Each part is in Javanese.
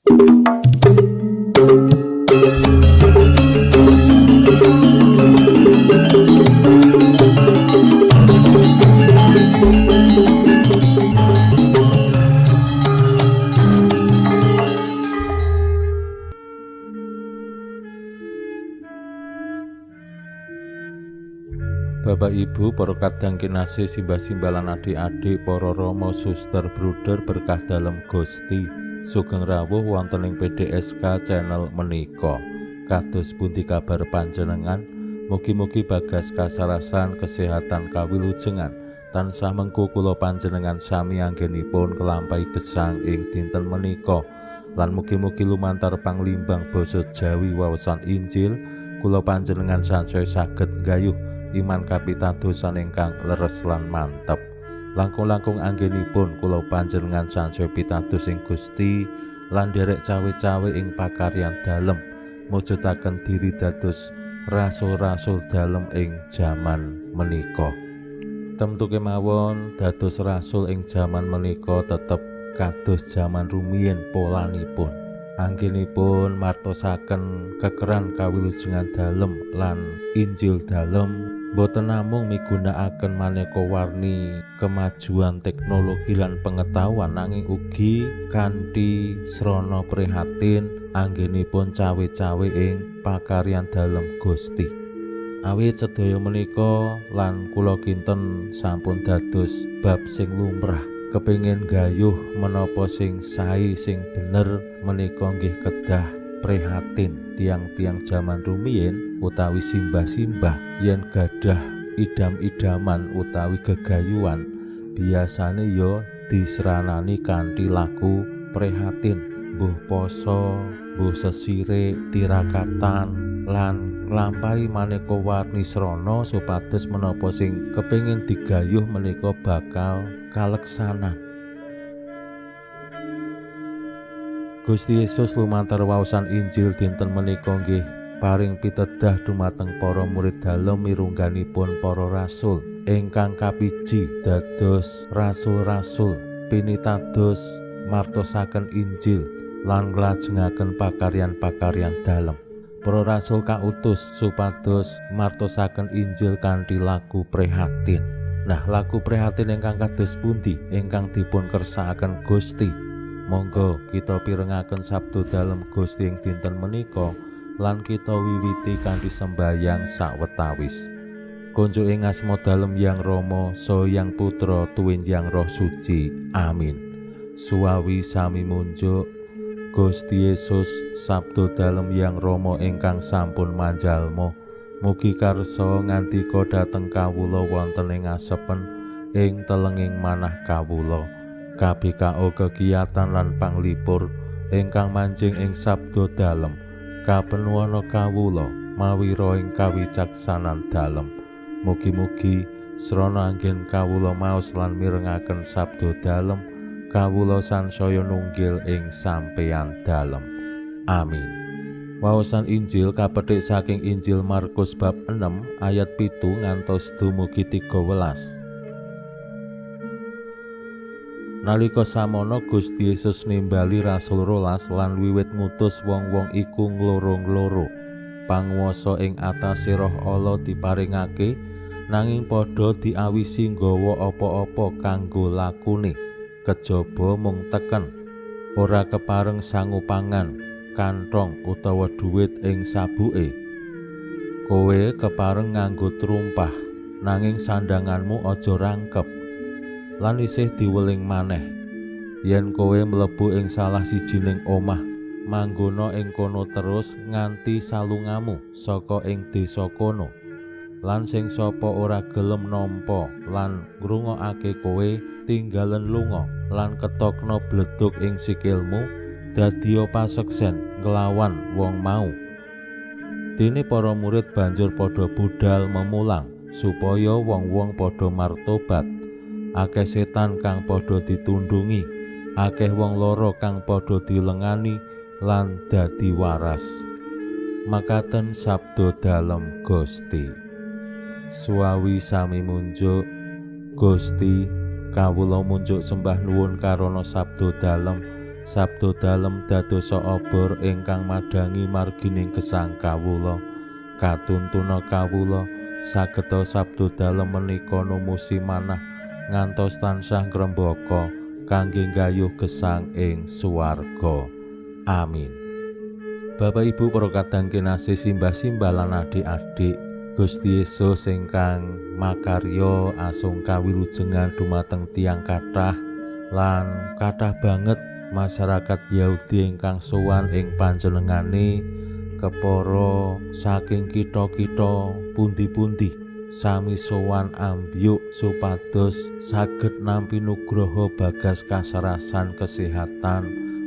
Bapak Ibu, para kadang kinasih simbah-simbah lan adik-adik, para rama, suster, bruder berkah dalem Gusti, sugeng rawuh wonten ing PDSK channel menika. Kados pundi kabar panjenengan? Mugi-mugi bagas kasarasan, kesehatan, kawilujengan tansah mengku kula panjenengan sami anggenipun kelampahi gesang ing dinten menika. Lan mugi-mugi lumantar panglimbang basa Jawi waosan Injil kula panjenengan sansaya saged nggayuh iman kapitadosan ingkang leres lan mantep. Langkung-langkung anggenipun kula panjenengan sansaya pitados ing Gusti lan derek cawe-cawe ing pakaryan dalem, mujudaken diri dados rasul-rasul dalem ing jaman menika. Temtu kemawon dados rasul ing jaman menika tetep kados jaman rumiyin polanipun. Anggenipun martosaken kekeran kawilujengan dalem lan Injil dalem, boten namung migunakaken maneka warni kemajuan teknologi lan pengetahuan, nanging ugi kanthi srana prihatin anggenipun cawe-cawe ing pakaryan dalem Gusti. Awit sedaya menika lan kula kinten sampun dados bab sing lumrah, kepingin gayuh menapa sing sae sing bener menika nggih kedah prihatin tiang-tiang jaman rumiyin utawi simbah-simbah yen gadah idam-idaman utawi gegayuhan biasane ya disranani kanthi laku prihatin, mbuh poso, mbuh sesirik, tirakatan lan nglampahi maneka warni srana supados menapa sing kepingin digayuh menika bakal kaleksanan. Gusti Yesus lumantar waosan Injil dinten menika nggih paring pitedah dumateng para murid dalem mirungganipun para rasul ingkang kapiji dados rasul-rasul pinitados martosaken Injil lan nglajengaken pakaryan-pakaryan dalem. Para rasul kautus supados martosaken Injil kanthi laku prihatin. Nah, laku prihatin ingkang kados pundi ingkang dipun kersakaken Gusti? Monggo kita pirengaken sabda dalem Gusti ing dinten menika lan kita wiwiti kanthi sembayang sawetawis. Kunjuk ing asma dalem Yang Rama saha Yang Putra tuwin Yang Roh Suci. Amin. Suwawi sami munjuk. Gusti Yesus sabda dalem Yang Rama ingkang sampun manjalma, mugi karsa ngandika dhateng kawula wonten ing asepen ing telenging manah kawula. KBKO kegiatan lan panglipur ingkang manjing ing sabda dalem kapenuwana kawula mawira ing kawicaksanan dalem. Mugi-mugi srana anggen kawula maos lan mirengaken sabda dalem kawula sansaya nunggil ing sampeyan dalem. Amin. Waosan Injil kapetik saking Injil Markus bab 6 ayat 7 ngantos dumugi 13. Nalika samono Gusti Yesus nimbali rasul 12 lan wiwit ngutus wong-wong iku ngloro-ngloro. Panguwasa ing atase Roh Allah diparingake, nanging padha diawisi nggawa apa-apa kanggo lakune. Kejaba mung teken, ora kepareng sangu pangan, kantong utawa dhuwit ing sabuke. Kowe kepareng nganggo trumpah, nanging sandanganmu aja rangkep. Lan isih diweling maneh, yen kowe mlebu ing salah sijining omah, manggono ing kono terus nganti salungamu saka ing desa kono. Lan sing sapa ora gelem nampa lan ngrungokake kowe tinggalen lunga lan ketokno bleduk ing sikilmu, dadiya paseksen nglawan wong mau. Dene para murid banjur padha budal memulang supaya wong-wong padha martobat. Akeh setan kang padha ditundungi, akeh wong lara kang padha dilengani lan dadi waras. Makaten sabda dalem Gusti. Suwawi sami munjuk. Gusti, kawula munjuk sembah nuwun karana sabda dalem sabda dalem dadosa obor ingkang madangi margining gesang kawula. Katuntuna kawula sageta sabda dalem menika numusi manah ngantos tansah ngrembaka kangge nggayuh gesang ing swarga. Amin. Bapak Ibu para kadang kinasih simbah-simbah lan adik-adik, Gusti Yesus ingkang makarya asung kawilujengan dumateng tiyang kathah lan kathah banget masyarakat Yahudi ingkang sowan ing panjenengane kepara saking kitha-kitha pundi-pundi sami sowan ambyuk supados saged nampi nugraha bagas kasarasan kesehatan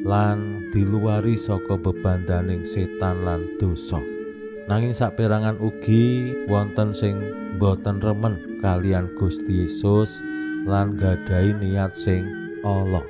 lan diluwari saka bebandaning setan lan dosa. Nanging saperangan ugi wonten sing boten remen kalian Gusti Yesus lan gadahi niat sing ala.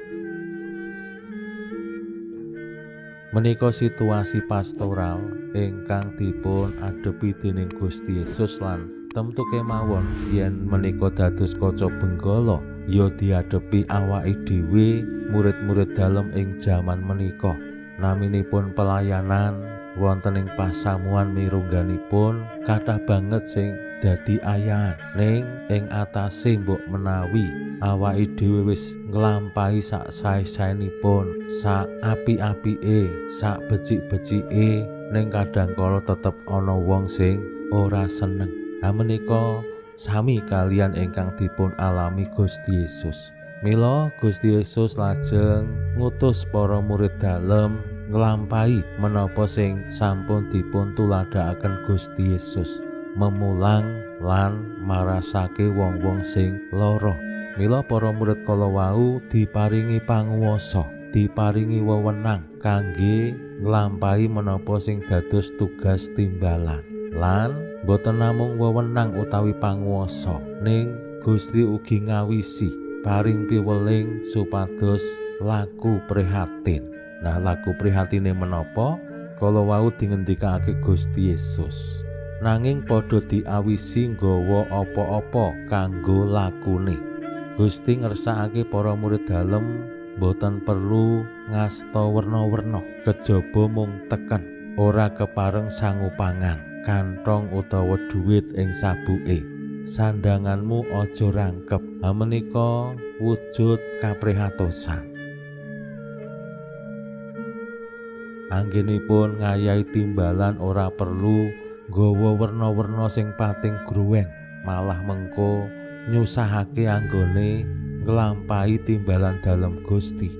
Menika situasi pastoral ingkang dipun adepi dening Gusti Yesus lan temtu kemawon yen menika dados kaca benggala ya diadepi awake dhewe murid-murid dalem ing jaman menika. Naminipun pelayanan wonten ing pasamuan mirungganipun kathah banget sing dadi ayahan ning ing atase mbok menawi awake dhewe wis nglampahi sak sae-saenipun, sak apik-apike, sak becik-becike, ning kadangkala tetep ana wong sing ora seneng. Menika sami kalian ingkang dipun alami Gusti Yesus. Mila Gusti Yesus lajeng ngutus para murid dalem nglampahi menapa sing sampun dipun tuladhakaken Gusti Yesus, memulang lan marasake wong-wong sing lara. Mila para murid kala wau diparingi panguwasa, diparingi wewenang kangge nglampahi menapa sing dados tugas timbalan. Lan boten namung wewenang utawi panguwasa, ning Gusti ugi ngawisi paring piweling supados laku prihatin. Nah, laku prihatine menapa? Kala wau dingendikake Gusti Yesus. Nanging padha diawisi nggawa apa-apa kanggo lakune. Gusti ngersakake para murid dalem boten perlu ngasta werna-werna, kejaba mung teken, ora kepareng sangupangan, kantong utawa dhuwit ing sabuke. Sandanganmu aja rangkep. Menika wujud kaprihatosan. Anggenipun ngayahi timbalan ora perlu nggawa werna-werna sing pating gruweng, malah mengko nyusahake anggone nglampahi timbalan dalem Gusti.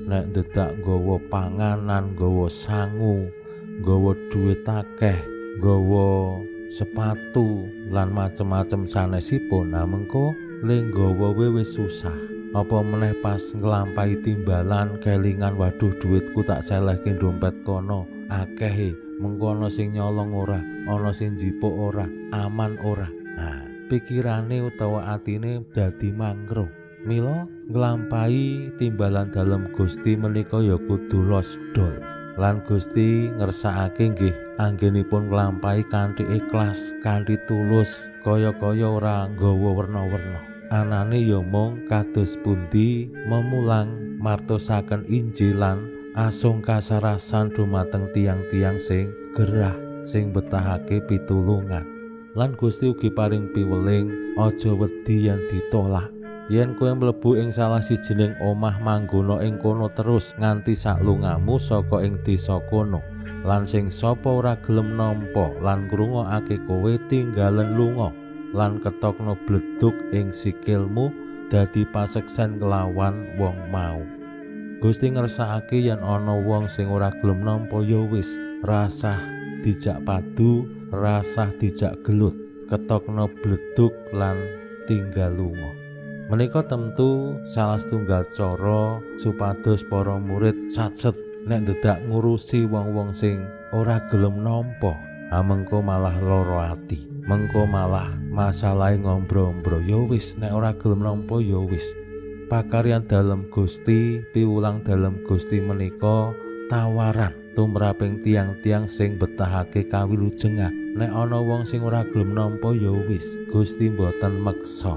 Nek dedak nggawa panganan, nggawa sangu, nggawa dhuwit akeh, nggawa sepatu lan macem-macem sanesipun, mengko lenggawa wis susah. Apa meneh pas nglampahi timbalan kelingan, waduh dhuwitku tak selehke dompet kono akeh, mengko ana sing nyolong ora, ana sing njipuk ora, aman ora. Pikirane utawa atine dadi mangro. Mila nglampahi timbalan dalem Gusti menika ya kudu losdol. Lan Gusti ngersakake nggih anggenipun nglampahi kanthi ikhlas, kanthi tulus, kaya-kaya ora nggawa werna-werna. Anane ya mung kados pundi memulang martosaken Injil lan asung kasarasan dumateng tiang-tiang sing gerah, sing betahake pitulungan. Lan Gusti ugi paring piweling, aja wedi yen ditolak. Yen kowe mlebu ing salah sijining omah manggona ing kono terus nganti sak lungamu saka ing desa kono, lan sing sapa ora gelem nampa lan ngrungokake kowe tinggalen lunga, lan ketokno bledug ing sikilmu dadi paseksen kelawan wong mau. Gusti ngersakake yen ana wong sing ora gelem nampa ya wis, rasah dijak padu, rasah dijak gelut, ketokno bledug lan tinggal lunga. Menika tentu salah setunggal cara supados para murid satset nek dedak ngurusi wong-wong sing ora gelem nampa. Mengko malah lara ati, mengko malah masalahe ngombro-ombro. Ya wis, nek ora gelem nampa ya wis. Pakaryan dalem Gusti, piwulang dalem Gusti menika tawaran tumraping tiang-tiang sing betahake kawilujengan. Nek ana wong sing ora gelem nampa ya wis, Gusti mboten meksa.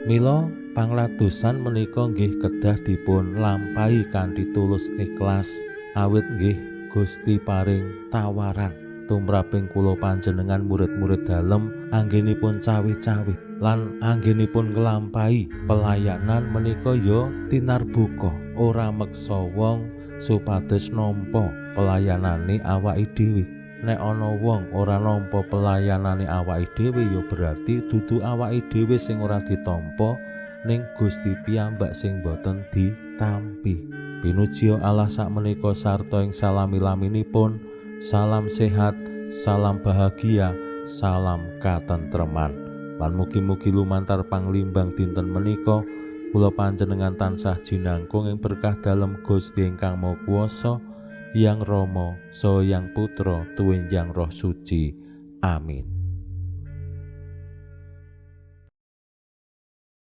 Mila Pangladosan menika nggih kedah dipun lampahi kanthi tulus ikhlas, awit nggih Gusti paring tawaran tumraping kula panjenengan murid-murid dalem anggenipun cawe-cawe lan anggenipun nglampahi pelayanan menika ya tinarbuka ora meksa wong supados nampa pelayanane awake dhewe. Nek ana wong ora nampa pelayanane awake dhewe ya berarti dudu awake dhewe sing ora ditampa, ning Gusti piyambak sing boten ditampi. Pinuji Allah sakmenika sarta ing salami-laminipun. Salam sehat, salam bahagia, salam katentreman. Lan mugi-mugi lumantar panglimbang dinten menika kula panjenengan tansah jinangkung ing berkah dalem Gusti ingkang Maha Kuwasa, Hyang Rama saha Hyang Putra tuwin Hyang Roh Suci. Amin.